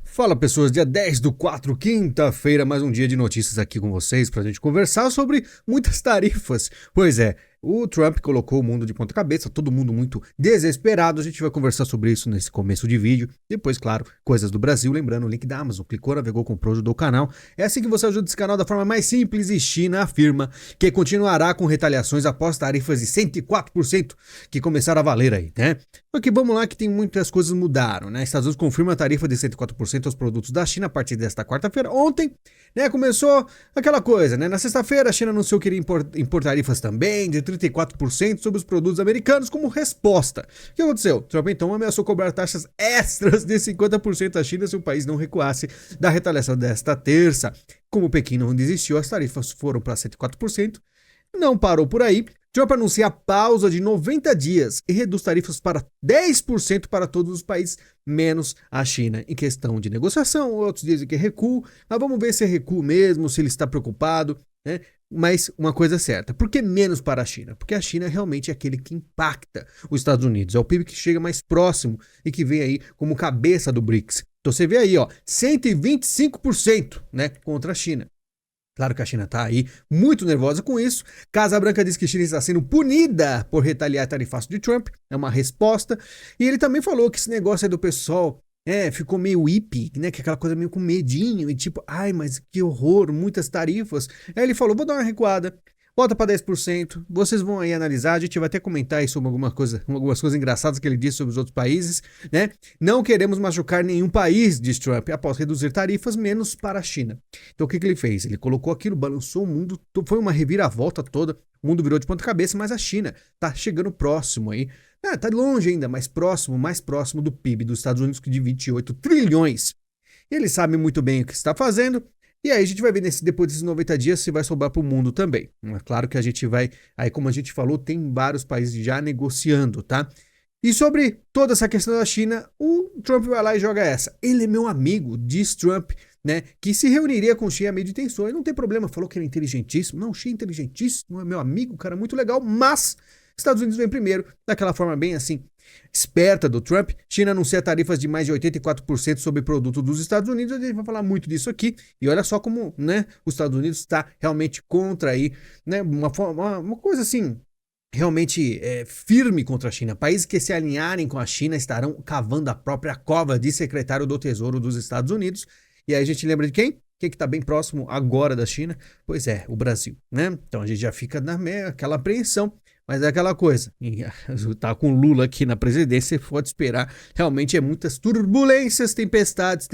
Fala pessoas, dia 10 do 4, quinta-feira, mais um dia de notícias aqui com vocês pra gente conversar sobre muitas tarifas. Pois é, o Trump colocou o mundo de ponta cabeça, todo mundo muito desesperado. A gente vai conversar sobre isso nesse começo de vídeo. Depois, claro, coisas do Brasil, lembrando o link da Amazon, clicou, navegou, comprou, ajudou o canal. É assim que você ajuda esse canal da forma mais simples e China afirma que continuará com retaliações após tarifas de 104% que começaram a valer aí, né? Só que vamos lá que tem muitas coisas mudaram, né? Estados Unidos confirma a tarifa de 104% aos produtos da China a partir desta quarta-feira. Ontem, né, começou aquela coisa, né? Na sexta-feira, a China anunciou que iria impor tarifas também de 34% sobre os produtos americanos como resposta. O que aconteceu? Trump então ameaçou cobrar taxas extras de 50% da China se o país não recuasse da retaliação desta terça. Como Pequim não desistiu, as tarifas foram para 104%. Não parou por aí. Trump anuncia a pausa de 90 dias e reduz tarifas para 10% para todos os países, menos a China. Em questão de negociação, outros dizem que é recuo, mas vamos ver se é recuo mesmo, se ele está preocupado, né? Mas uma coisa é certa, por que menos para a China? Porque a China realmente é aquele que impacta os Estados Unidos, é o PIB que chega mais próximo e que vem aí como cabeça do BRICS. Então você vê aí, ó, 125%, né, contra a China. Claro que a China está aí muito nervosa com isso. Casa Branca diz que a China está sendo punida por retaliar tarifaço de Trump. É uma resposta. E ele também falou que esse negócio aí do pessoal ficou meio hippie, né? Que é aquela coisa meio com medinho e tipo, ai, mas que horror, muitas tarifas. Aí ele falou, vou dar uma recuada. Volta para 10%, vocês vão aí analisar, a gente vai até comentar aí sobre algumas coisas engraçadas que ele disse sobre os outros países, né? Não queremos machucar nenhum país, diz Trump, após reduzir tarifas, menos para a China. Então o que ele fez? Ele colocou aquilo, balançou o mundo, foi uma reviravolta toda, o mundo virou de ponta cabeça, mas a China tá chegando próximo aí, tá longe ainda, mas próximo, mais próximo do PIB dos Estados Unidos, que de 28 trilhões. Ele sabe muito bem o que está fazendo. E aí a gente vai ver depois desses 90 dias se vai sobrar para o mundo também. É claro que a gente vai, aí como a gente falou, tem vários países já negociando, tá? E sobre toda essa questão da China, o Trump vai lá e joga essa. Ele é meu amigo, diz Trump, né? Que se reuniria com o Xi a meio de tensões, não tem problema, falou que ele é inteligentíssimo. Não, Xi é inteligentíssimo, é meu amigo, cara, muito legal, mas Estados Unidos vem primeiro, daquela forma bem assim, esperta do Trump. China anuncia tarifas de mais de 84% sobre produto dos Estados Unidos. A gente vai falar muito disso aqui. E olha só como, né, os Estados Unidos está realmente contra aí, né, uma coisa assim, realmente firme contra a China. Países que se alinharem com a China estarão cavando a própria cova, diz secretário do Tesouro dos Estados Unidos. E aí a gente lembra de quem? Quem que está bem próximo agora da China? Pois é, o Brasil, né? Então a gente já fica naquela apreensão. Mas é aquela coisa, tá com Lula aqui na presidência, você pode esperar, realmente muitas turbulências, tempestades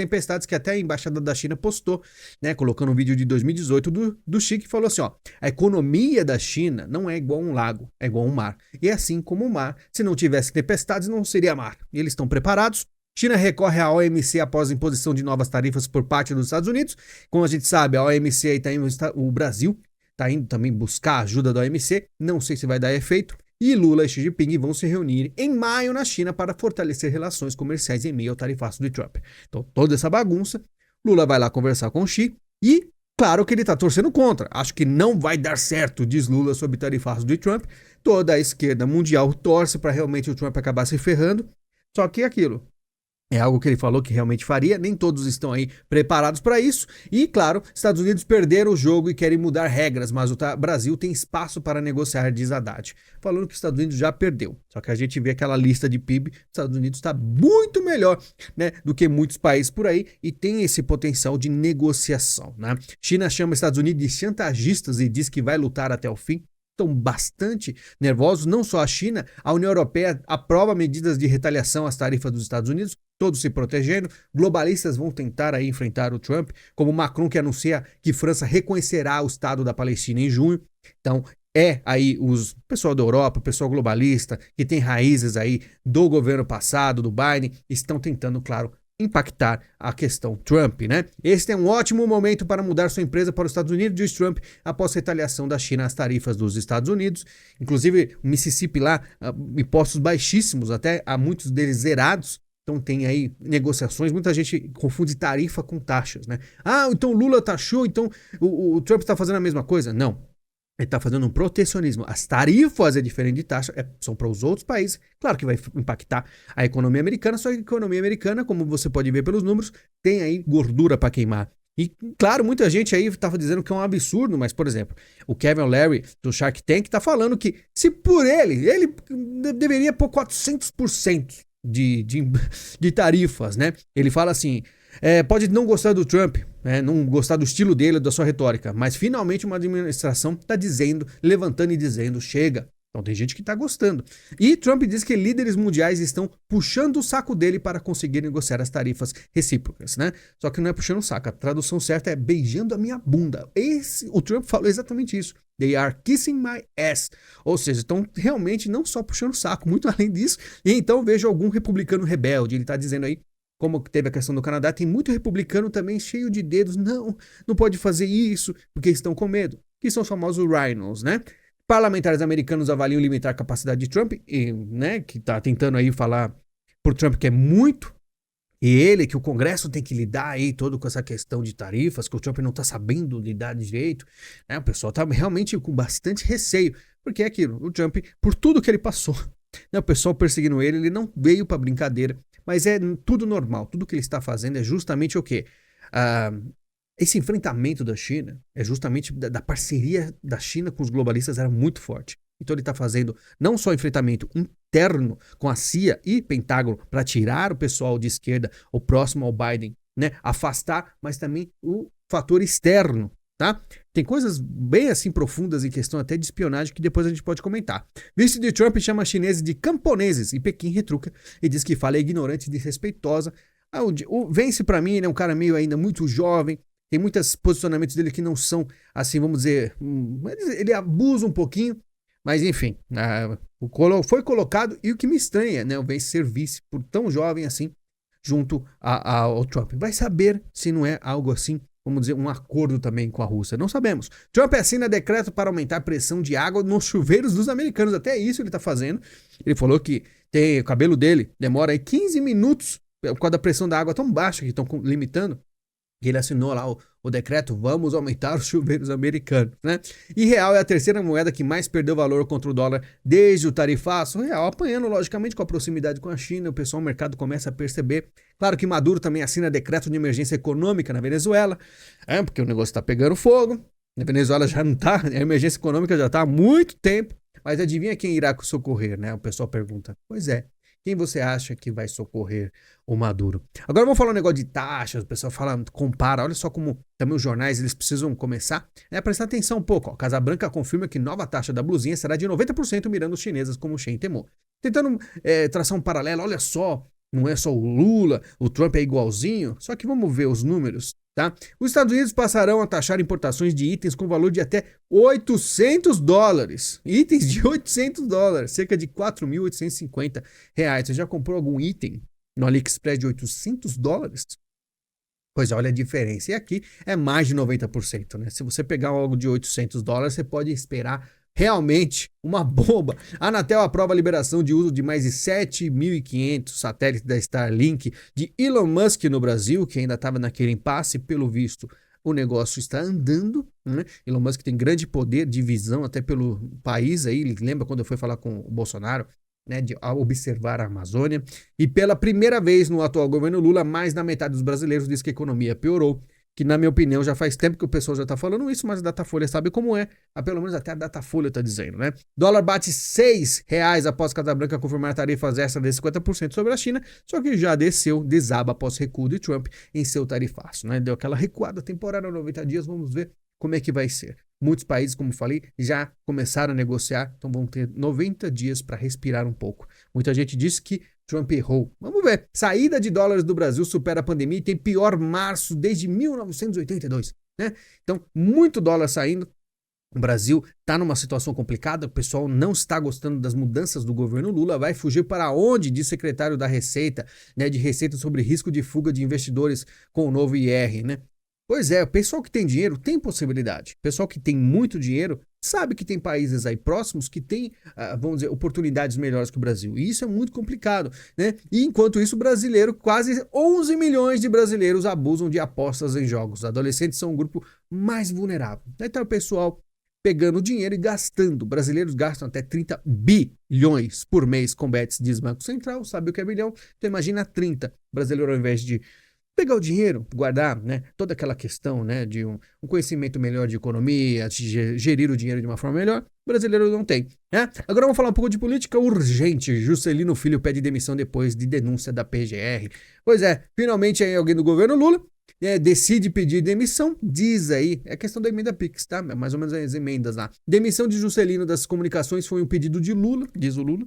que até a Embaixada da China postou, né, colocando um vídeo de 2018 do Xi que falou assim, ó, a economia da China não é igual a um lago, é igual a um mar. E assim como o mar, se não tivesse tempestades, não seria mar. E eles estão preparados. China recorre à OMC após a imposição de novas tarifas por parte dos Estados Unidos. Como a gente sabe, a OMC aí está indo o Brasil, está indo também buscar a ajuda da OMC, não sei se vai dar efeito, e Lula e Xi Jinping vão se reunir em maio na China para fortalecer relações comerciais em meio ao tarifaço de Trump. Então, toda essa bagunça, Lula vai lá conversar com o Xi e, claro que ele está torcendo contra. Acho que não vai dar certo, diz Lula sobre o tarifaço de Trump. Toda a esquerda mundial torce para realmente o Trump acabar se ferrando, só que é aquilo. É algo que ele falou que realmente faria, nem todos estão aí preparados para isso. E, claro, Estados Unidos perderam o jogo e querem mudar regras, mas o Brasil tem espaço para negociar, diz Haddad. Falando que os Estados Unidos já perdeu. Só que a gente vê aquela lista de PIB, os Estados Unidos está muito melhor, né, do que muitos países por aí e tem esse potencial de negociação, né? China chama Estados Unidos de chantagistas e diz que vai lutar até o fim. Estão bastante nervosos, não só a China, a União Europeia aprova medidas de retaliação às tarifas dos Estados Unidos, todos se protegendo, globalistas vão tentar aí enfrentar o Trump, como Macron que anuncia que França reconhecerá o Estado da Palestina em junho. Então aí o pessoal da Europa, o pessoal globalista, que tem raízes aí do governo passado, do Biden, estão tentando, claro, impactar a questão Trump, né? Este é um ótimo momento para mudar sua empresa para os Estados Unidos, diz Trump, após retaliação da China às tarifas dos Estados Unidos. Inclusive, o Mississippi lá, impostos baixíssimos, até há muitos deles zerados. Então tem aí negociações, muita gente confunde tarifa com taxas, né? Ah, então Lula taxou, então o Trump está fazendo a mesma coisa? Não. Ele está fazendo um protecionismo. As tarifas é diferente de taxa, são para os outros países. Claro que vai impactar a economia americana, só que a economia americana, como você pode ver pelos números, tem aí gordura para queimar. E, claro, muita gente aí estava dizendo que é um absurdo, mas, por exemplo, o Kevin O'Leary do Shark Tank está falando que se por ele deveria pôr 400% de tarifas, né? Ele fala assim, pode não gostar do Trump, não gostar do estilo dele, da sua retórica, mas finalmente uma administração está dizendo, levantando e dizendo, chega. Então tem gente que está gostando. E Trump diz que líderes mundiais estão puxando o saco dele para conseguir negociar as tarifas recíprocas, né? Só que não é puxando o saco, a tradução certa é beijando a minha bunda. O Trump falou exatamente isso. They are kissing my ass. Ou seja, estão realmente não só puxando o saco, muito além disso. E então vejo algum republicano rebelde, ele está dizendo aí, como teve a questão do Canadá, tem muito republicano também cheio de dedos. Não pode fazer isso, porque estão com medo. Que são os famosos rhinos, né? Parlamentares americanos avaliam limitar a capacidade de Trump, né, que está tentando aí falar por Trump que é muito, e que o Congresso tem que lidar aí todo com essa questão de tarifas, que o Trump não está sabendo lidar de jeito, né, o pessoal está realmente com bastante receio, porque é aquilo, o Trump, por tudo que ele passou, né, o pessoal perseguindo ele não veio para brincadeira, mas é tudo normal, tudo que ele está fazendo é justamente o quê? Esse enfrentamento da China é justamente da parceria da China com os globalistas era muito forte. Então ele está fazendo não só enfrentamento interno com a CIA e Pentágono para tirar o pessoal de esquerda, o próximo ao Biden, né, afastar, mas também o fator externo, tá? Tem coisas bem assim profundas em questão até de espionagem que depois a gente pode comentar. Vice de Trump chama chineses de camponeses e Pequim retruca e diz que fala ignorante e desrespeitosa. O Vence para mim ele é um cara meio ainda muito jovem. Tem muitos posicionamentos dele que não são, assim, vamos dizer, ele abusa um pouquinho, mas enfim, foi colocado, e o que me estranha, né, o Vence ser vice por tão jovem assim, junto ao Trump. Vai saber se não é algo assim, vamos dizer, um acordo também com a Rússia, não sabemos. Trump assina decreto para aumentar a pressão de água nos chuveiros dos americanos, até isso ele está fazendo. Ele falou que o cabelo dele demora aí 15 minutos, por causa da pressão da água tão baixa que estão limitando. Ele assinou lá o decreto, vamos aumentar os chuveiros americanos, né? E real é a terceira moeda que mais perdeu valor contra o dólar desde o tarifaço. O real apanhando, logicamente, com a proximidade com a China, o pessoal, o mercado começa a perceber. Claro que Maduro também assina decreto de emergência econômica na Venezuela, porque o negócio está pegando fogo. Na Venezuela já não está, a emergência econômica já está há muito tempo. Mas adivinha quem irá socorrer, né? O pessoal pergunta. Pois é. Quem você acha que vai socorrer o Maduro? Agora vamos falar um negócio de taxas, o pessoal fala, compara, olha só como também os jornais eles precisam começar a prestar atenção um pouco. Casa Branca confirma que nova taxa da blusinha será de 90% mirando os chineses como Shen temou. Tentando traçar um paralelo, olha só, não é só o Lula, o Trump é igualzinho, só que vamos ver os números. Tá? Os Estados Unidos passarão a taxar importações de itens com valor de até $800. Itens de $800, cerca de R$4.850. Você já comprou algum item no AliExpress de $800? Pois olha a diferença. E aqui é mais de 90%, né? Se você pegar algo de $800, você pode esperar realmente uma bomba. A Anatel aprova a liberação de uso de mais de 7.500 satélites da Starlink de Elon Musk no Brasil, que ainda estava naquele impasse, pelo visto o negócio está andando, né? Elon Musk tem grande poder de visão até pelo país aí, lembra quando foi falar com o Bolsonaro, né, de observar a Amazônia, e pela primeira vez no atual governo Lula, mais da metade dos brasileiros diz que a economia piorou, que na minha opinião já faz tempo que o pessoal já tá falando isso, mas a Datafolha sabe como é, pelo menos até a Datafolha tá dizendo, né? Dólar bate R$6 após Casa Branca confirmar tarifas extras de 50% sobre a China, só que já desaba após recuo de Trump em seu tarifaço, né? Deu aquela recuada temporária 90 dias, vamos ver como é que vai ser. Muitos países, como falei, já começaram a negociar, então vão ter 90 dias para respirar um pouco. Muita gente disse que Trump errou. Vamos ver. Saída de dólares do Brasil supera a pandemia e tem pior março desde 1982, né? Então, muito dólar saindo. O Brasil está numa situação complicada, o pessoal não está gostando das mudanças do governo Lula, vai fugir para onde? De secretário da Receita, né? De Receita sobre risco de fuga de investidores com o novo IR, né? Pois é, o pessoal que tem dinheiro tem possibilidade. O pessoal que tem muito dinheiro sabe que tem países aí próximos que têm, vamos dizer, oportunidades melhores que o Brasil. E isso é muito complicado, né? E enquanto isso, o brasileiro, quase 11 milhões de brasileiros abusam de apostas em jogos. Adolescentes são o grupo mais vulnerável. Então o pessoal pegando dinheiro e gastando. Brasileiros gastam até 30 bilhões por mês com bets, diz Banco Central. Sabe o que é bilhão? Então imagina 30. Brasileiro, ao invés de pegar o dinheiro, guardar, né, toda aquela questão, né, de um conhecimento melhor de economia, de gerir o dinheiro de uma forma melhor, o brasileiro não tem, né? Agora vamos falar um pouco de política urgente. Juscelino Filho pede demissão depois de denúncia da PGR. Pois é, finalmente aí alguém do governo Lula decide pedir demissão, diz aí, é questão da emenda Pix, tá? Mais ou menos as emendas lá. Demissão de Juscelino das comunicações foi um pedido de Lula, diz o Lula,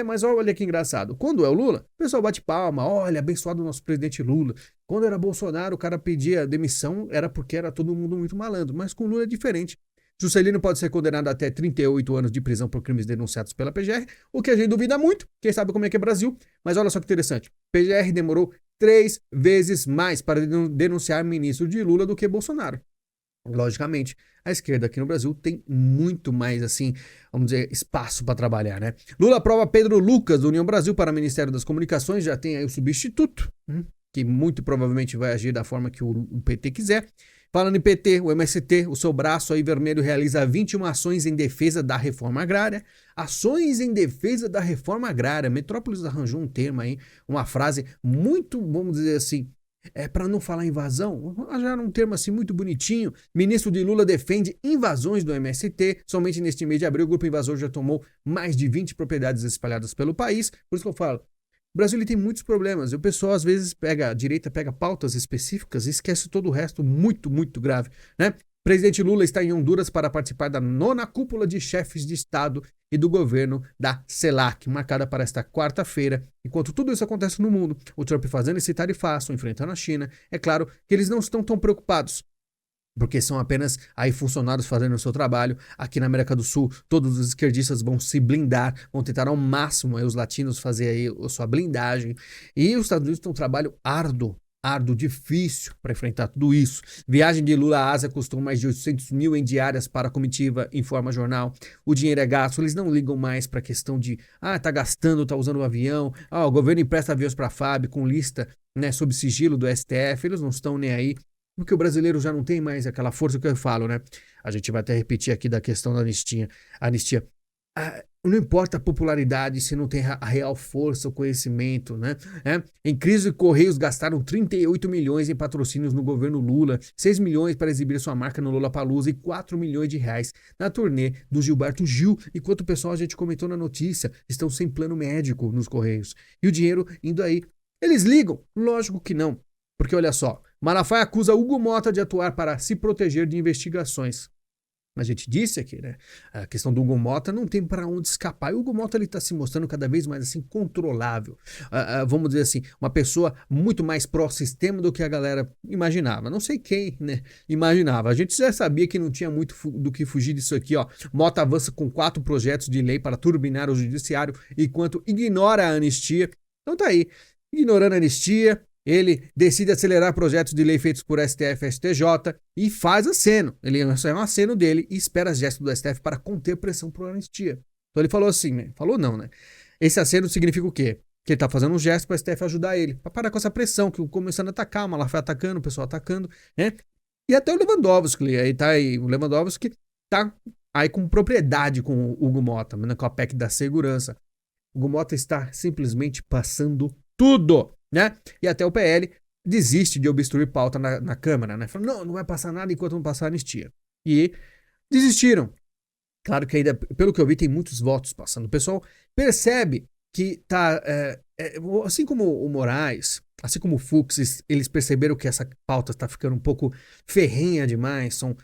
mas olha que engraçado, quando é o Lula, o pessoal bate palma, olha, abençoado o nosso presidente Lula. Quando era Bolsonaro, o cara pedia demissão, era porque era todo mundo muito malandro, mas com Lula é diferente. Juscelino pode ser condenado a até 38 anos de prisão por crimes denunciados pela PGR, o que a gente duvida muito, quem sabe como é que é Brasil, mas olha só que interessante, PGR demorou 3 vezes mais para denunciar ministro de Lula do que Bolsonaro. Logicamente, a esquerda aqui no Brasil tem muito mais, assim, vamos dizer, espaço para trabalhar, né? Lula aprova Pedro Lucas, do União Brasil, para o Ministério das Comunicações, já tem aí o substituto, que muito provavelmente vai agir da forma que o PT quiser. Falando em PT, o MST, o seu braço aí vermelho, realiza 21 ações em defesa da reforma agrária. Ações em defesa da reforma agrária. Metrópolis arranjou um termo aí, uma frase muito, vamos dizer assim, para não falar invasão, já era um termo assim muito bonitinho. Ministro de Lula defende invasões do MST. Somente neste mês de abril, o grupo invasor já tomou mais de 20 propriedades espalhadas pelo país. Por isso que eu falo, o Brasil ele tem muitos problemas e o pessoal às vezes a direita pega pautas específicas e esquece todo o resto muito, muito grave, né? Presidente Lula está em Honduras para participar da 9ª cúpula de chefes de Estado e do governo da CELAC, marcada para esta quarta-feira. Enquanto tudo isso acontece no mundo, o Trump fazendo esse tarifaço, enfrentando a China, é claro que eles não estão tão preocupados, porque são apenas aí funcionários fazendo o seu trabalho. Aqui na América do Sul, todos os esquerdistas vão se blindar, vão tentar ao máximo aí, os latinos fazer aí a sua blindagem. E os Estados Unidos têm um trabalho árduo, difícil para enfrentar tudo isso. Viagem de Lula à Ásia custou mais de 800 mil em diárias para a comitiva, informa jornal. O dinheiro é gasto, eles não ligam mais para a questão de, tá gastando, tá usando o avião, o governo empresta aviões para a FAB com lista, né, sob sigilo do STF, eles não estão nem aí. Porque o brasileiro já não tem mais aquela força que eu falo, né? A gente vai até repetir aqui da questão da anistia. Não importa a popularidade se não tem a real força, o conhecimento, né? Em crise, Correios gastaram 38 milhões em patrocínios no governo Lula, 6 milhões para exibir sua marca no Lollapalooza e 4 milhões de reais na turnê do Gilberto Gil. Enquanto o pessoal, a gente comentou na notícia, estão sem plano médico nos Correios. E o dinheiro indo aí. Eles ligam? Lógico que não. Porque olha só, Malafaia acusa Hugo Motta de atuar para se proteger de investigações. A gente disse aqui, né? A questão do Hugo Motta não tem para onde escapar. E o Hugo Motta ele está se mostrando cada vez mais assim controlável. Vamos dizer assim, uma pessoa muito mais pró-sistema do que a galera imaginava. Não sei quem, né, imaginava. A gente já sabia que não tinha muito do que fugir disso aqui, ó. Motta avança com 4 projetos de lei para turbinar o judiciário enquanto ignora a anistia. Então tá aí, ignorando a anistia. Ele decide acelerar projetos de lei feitos por STF e STJ e faz aceno. Ele é um aceno dele e espera gestos do STF para conter pressão por anistia. Então ele falou assim, né? Falou não, né? Esse aceno significa o quê? Que ele tá fazendo um gesto para o STF ajudar ele, para parar com essa pressão, que começando a atacar, o Malafaia atacando, o pessoal atacando, né? E até o Lewandowski, aí tá aí, o Lewandowski tá aí com propriedade com o Hugo Motta, né? Com a PEC da segurança. O Hugo Motta está simplesmente passando tudo, né? E até o PL desiste de obstruir pauta na Câmara, né? Falando, não vai passar nada enquanto não passar a anistia. E desistiram. Claro que ainda, pelo que eu vi, tem muitos votos passando. O pessoal percebe que tá, assim como o Moraes, assim como o Fux, eles perceberam que essa pauta está ficando um pouco ferrenha demais, são,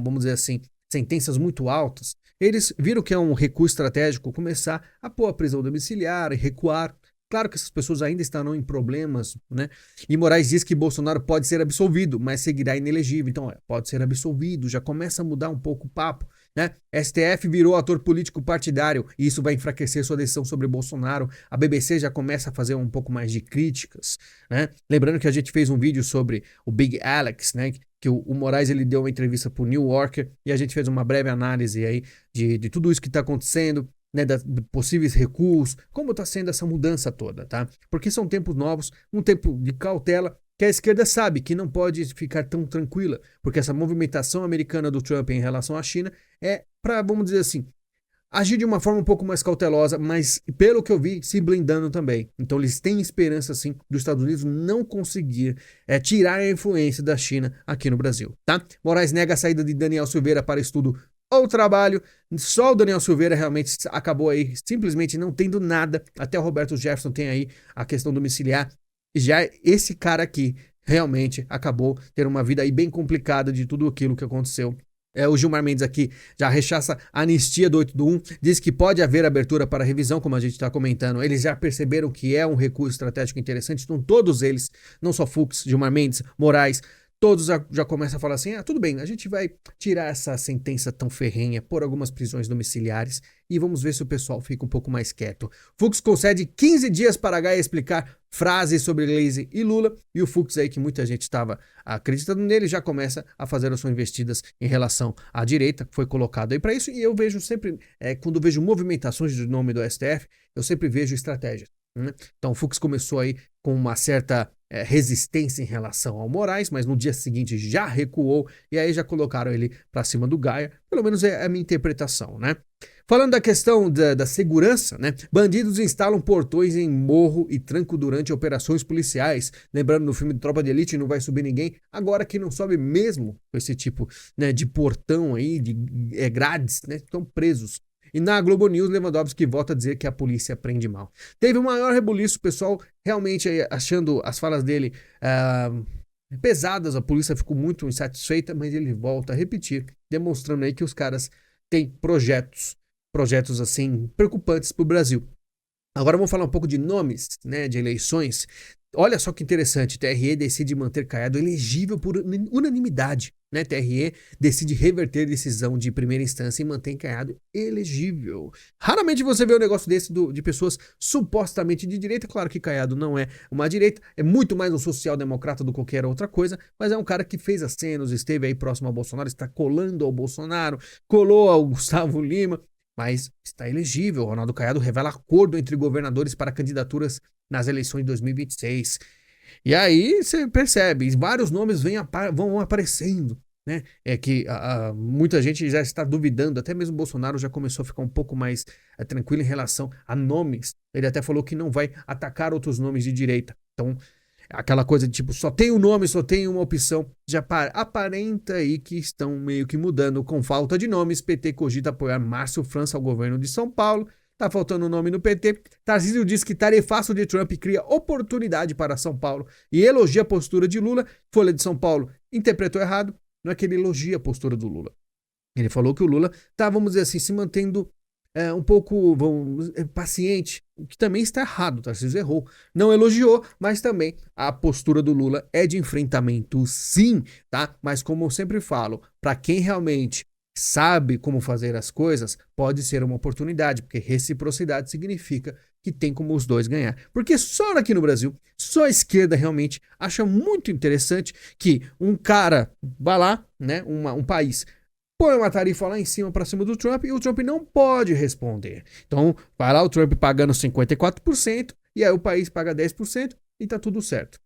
vamos dizer assim, sentenças muito altas. Eles viram que é um recuo estratégico começar a pôr a prisão domiciliar e recuar. Claro que essas pessoas ainda estarão em problemas, né? E Moraes diz que Bolsonaro pode ser absolvido, mas seguirá inelegível. Então, pode ser absolvido, já começa a mudar um pouco o papo, né? STF virou ator político partidário e isso vai enfraquecer sua decisão sobre Bolsonaro. A BBC já começa a fazer um pouco mais de críticas, né? Lembrando que a gente fez um vídeo sobre o Big Alex, né? Que o Moraes ele deu uma entrevista para o New Yorker e a gente fez uma breve análise aí de tudo isso que está acontecendo, né, de possíveis recuos, como está sendo essa mudança toda, tá? Porque são tempos novos, um tempo de cautela, que a esquerda sabe que não pode ficar tão tranquila, porque essa movimentação americana do Trump em relação à China é para, vamos dizer assim, agir de uma forma um pouco mais cautelosa, mas pelo que eu vi, se blindando também. Então eles têm esperança, sim, dos Estados Unidos não conseguir tirar a influência da China aqui no Brasil, tá? Moraes nega a saída de Daniel Silveira para estudo ou trabalho. Só o Daniel Silveira realmente acabou aí simplesmente não tendo nada. Até o Roberto Jefferson tem aí a questão domiciliar. Já esse cara aqui realmente acabou tendo uma vida aí bem complicada de tudo aquilo que aconteceu. O Gilmar Mendes aqui já rechaça a anistia do 8 do 1, diz que pode haver abertura para revisão, como a gente está comentando. Eles já perceberam que é um recurso estratégico interessante, então todos eles, não só Fux, Gilmar Mendes, Moraes, todos já começam a falar assim, tudo bem, a gente vai tirar essa sentença tão ferrenha por algumas prisões domiciliares e vamos ver se o pessoal fica um pouco mais quieto. Fux concede 15 dias para a Gaia explicar frases sobre Gleisi e Lula, e o Fux aí, que muita gente estava acreditando nele, já começa a fazer as suas investidas em relação à direita, que foi colocado aí para isso, e eu vejo sempre, quando vejo movimentações de nome do STF, eu sempre vejo estratégias. Então o Fux começou aí com uma certa resistência em relação ao Moraes, mas no dia seguinte já recuou e aí já colocaram ele para cima do Gaia, pelo menos é a minha interpretação, né? Falando da questão da segurança, né? Bandidos instalam portões em morro e tranco durante operações policiais. Lembrando no filme de Tropa de Elite, não vai subir ninguém. Agora que não sobe mesmo com esse tipo, né, de portão aí, de grades, né? Estão presos. E na Globo News, Lewandowski volta a dizer que a polícia prende mal. Teve o maior rebuliço, o pessoal realmente achando as falas dele pesadas, a polícia ficou muito insatisfeita, mas ele volta a repetir, demonstrando aí que os caras têm projetos assim preocupantes para o Brasil. Agora vamos falar um pouco de nomes, né, de eleições. Olha só que interessante, TRE decide manter Caiado elegível por unanimidade, né? TRE decide reverter decisão de primeira instância e mantém Caiado elegível. Raramente você vê um negócio desse de pessoas supostamente de direita. Claro que Caiado não é uma direita, é muito mais um social-democrata do que qualquer outra coisa, mas é um cara que fez acenos, esteve aí próximo ao Bolsonaro, está colando ao Bolsonaro, colou ao Gustavo Lima, mas está elegível. Ronaldo Caiado revela acordo entre governadores para candidaturas nas eleições de 2026. E aí você percebe, vários nomes vão aparecendo, né? É que muita gente já está duvidando, até mesmo o Bolsonaro já começou a ficar um pouco mais tranquilo em relação a nomes. Ele até falou que não vai atacar outros nomes de direita. Então, aquela coisa de tipo, só tem um nome, só tem uma opção, já aparenta aí que estão meio que mudando. Com falta de nomes, PT cogita apoiar Márcio França ao governo de São Paulo. Tá faltando nome no PT. Tarcísio diz que tarefaço de Trump cria oportunidade para São Paulo e elogia a postura de Lula. Folha de São Paulo interpretou errado. Não é que ele elogia a postura do Lula. Ele falou que o Lula tá, vamos dizer assim, se mantendo um pouco paciente, o que também está errado. Tarcísio errou. Não elogiou, mas também a postura do Lula é de enfrentamento, sim, tá? Mas como eu sempre falo, para quem realmente sabe como fazer as coisas, pode ser uma oportunidade, porque reciprocidade significa que tem como os dois ganhar. Porque só aqui no Brasil, só a esquerda realmente acha muito interessante que um cara vá lá, né, um país, põe uma tarifa lá em cima para cima do Trump e o Trump não pode responder. Então, vai lá o Trump pagando 54% e aí o país paga 10% e tá tudo certo.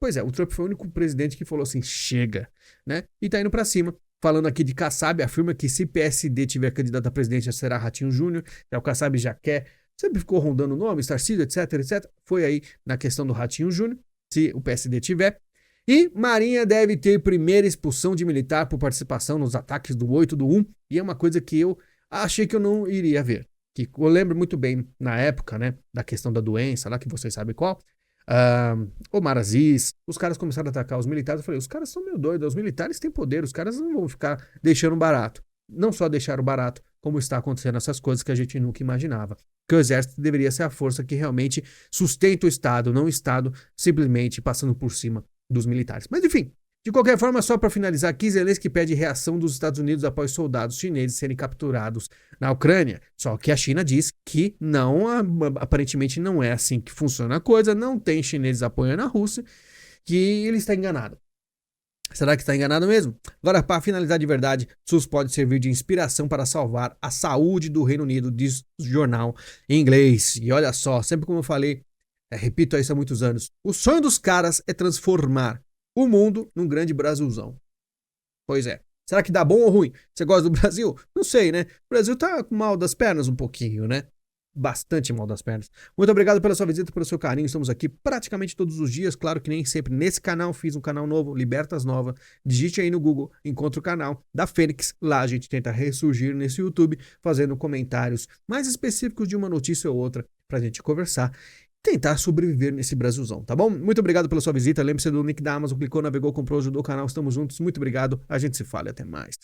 Pois é, o Trump foi o único presidente que falou assim, chega, né? E tá indo para cima. Falando aqui de Kassab, afirma que se PSD tiver candidato a presidente, será Ratinho Júnior. O Kassab já quer, sempre ficou rondando nomes, Tarcísio, etc, etc. Foi aí na questão do Ratinho Júnior, se o PSD tiver. E Marinha deve ter primeira expulsão de militar por participação nos ataques do 8 do 1. E é uma coisa que eu achei que eu não iria ver. Que eu lembro muito bem na época, né, da questão da doença, lá que vocês sabem qual. Omar Aziz, os caras começaram a atacar os militares. Eu falei, os caras são meio doidos, os militares têm poder, os caras não vão ficar deixando barato. Não só deixaram barato, como está acontecendo essas coisas que a gente nunca imaginava. Que o exército deveria ser a força que realmente sustenta o Estado, não o Estado simplesmente passando por cima dos militares. Mas enfim, de qualquer forma, só para finalizar aqui, Zelensky pede reação dos Estados Unidos após soldados chineses serem capturados na Ucrânia. Só que a China diz que não, aparentemente não é assim que funciona a coisa, não tem chineses apoiando a Rússia, que ele está enganado. Será que está enganado mesmo? Agora, para finalizar de verdade, SUS pode servir de inspiração para salvar a saúde do Reino Unido, diz o jornal em inglês. E olha só, sempre como eu falei, repito isso há muitos anos, o sonho dos caras é transformar o mundo num grande Brasilzão. Pois é. Será que dá bom ou ruim? Você gosta do Brasil? Não sei, né? O Brasil tá com mal das pernas um pouquinho, né? Bastante mal das pernas. Muito obrigado pela sua visita, pelo seu carinho. Estamos aqui praticamente todos os dias. Claro que nem sempre nesse canal. Fiz um canal novo, Libertas Nova. Digite aí no Google, encontre o canal da Fênix. Lá a gente tenta ressurgir nesse YouTube, fazendo comentários mais específicos de uma notícia ou outra pra gente conversar. Tentar sobreviver nesse Brasilzão, tá bom? Muito obrigado pela sua visita. Lembre-se do link da Amazon. Clicou, navegou, comprou, ajudou o canal. Estamos juntos. Muito obrigado. A gente se fala e até mais.